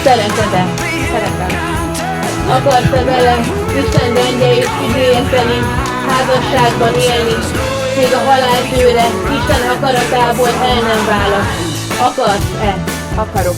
Szereted-e? Szeretem. Akarsz-e vele Isten rendje és igéje szerint házasságban élni, még a halál tőle Isten akaratából el nem válasz? Akarsz-e? Akarok.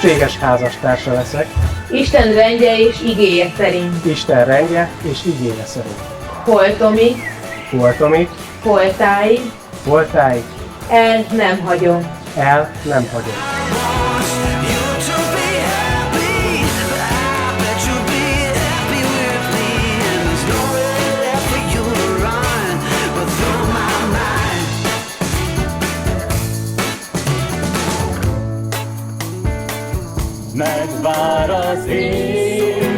Hűséges házastársa leszek. Isten rendje és igéje szerint. Isten rendje és igéje szerint. Holtomig, Voltomig, holtáig, voltáig, el nem hagyom. el nem hagyom. Megvár az élet,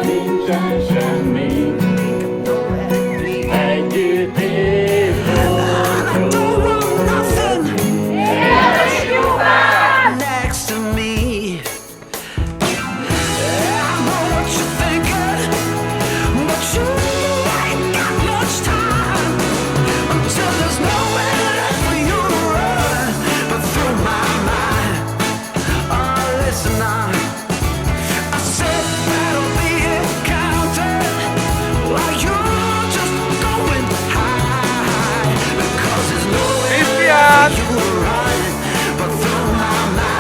nincsen semmi, együtt élünk. Next to me, I know what you're thinking, but you ain't got much time until there's nowhere left for you to run. But through my mind, oh listen now, I said that'll be it counted while you're just going high, because there's nowhere left for you to run. But through my mind.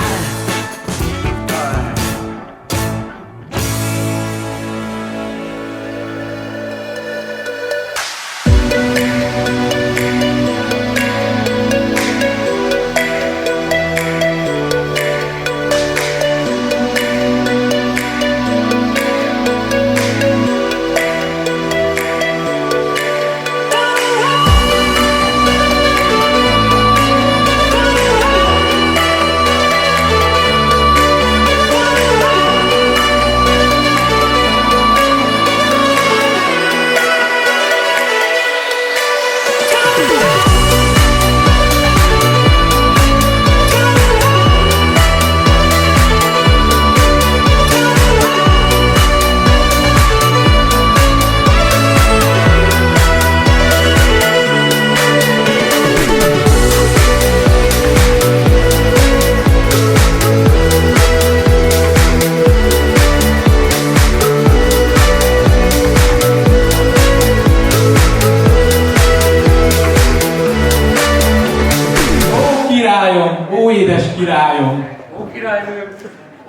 Királyom, ó édes királyom! Ó királynőm!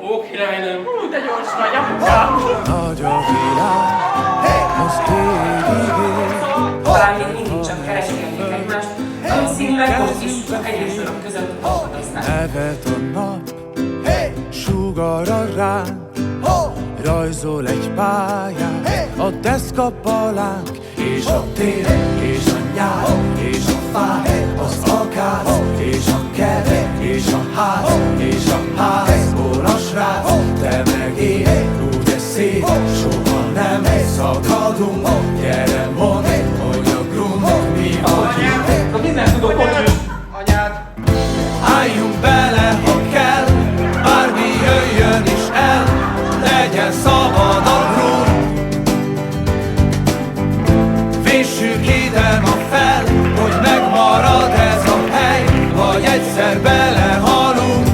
Ó királynőm! Hú, de gyors vagy, apukám! Nagy a világ, az ég. Talán még mindig csak keresgélnék egymást, valószínűleg most is csak egyes sorok között hasonlítanak. Nevet a nap, sugarra ránk, rajzol egy pályát, a deszkapalánk, és a tél, és a nyár, és a fák, az akác, és a kert, és a ház, és a házból a srác, te meg én, úgy szép, soha nem szakadunk, gyere mondd, hogy a grund mi vagyunk. Na minden tudok, hogy Anyád! Álljunk bele, ha kell, bármi jöjjön is el, legyen szabad a grund. Vissük ide ma fel, hogy megmarad ez a hely, vagy egyszer belehalunk.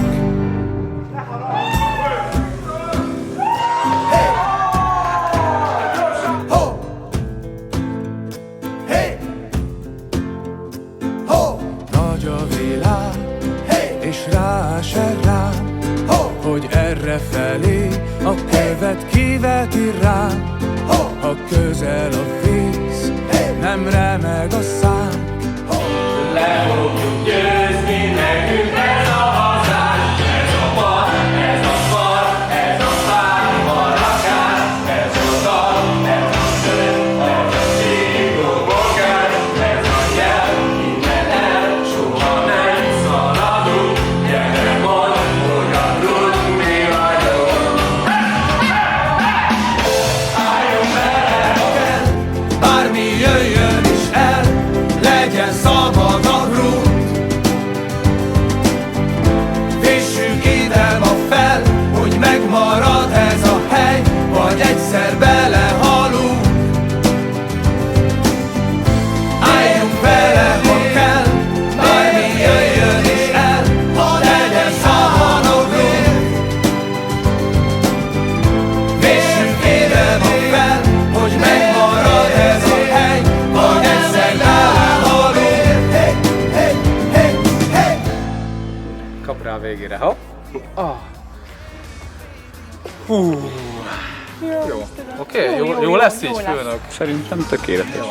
Hey! Ho! Hey! Ho! Nagy a világ, és ráesel rám, hogy errefelé a követ kiveti rám. Ha közel a víz, nem remeg a szám. Le fogjuk győzni, nekünk ez a hazánk, ez a par, ez a fal, ez a fák, marakás, ez a dal, ez a sőt, ez a síkó bogár, ez a jel, innen el, soha nem szaladunk, gyere mondd, hogy a grund mi vagyunk. Álljunk bele, Jó. Oké, jó lesz így, főnök? Szerintem tökéletes.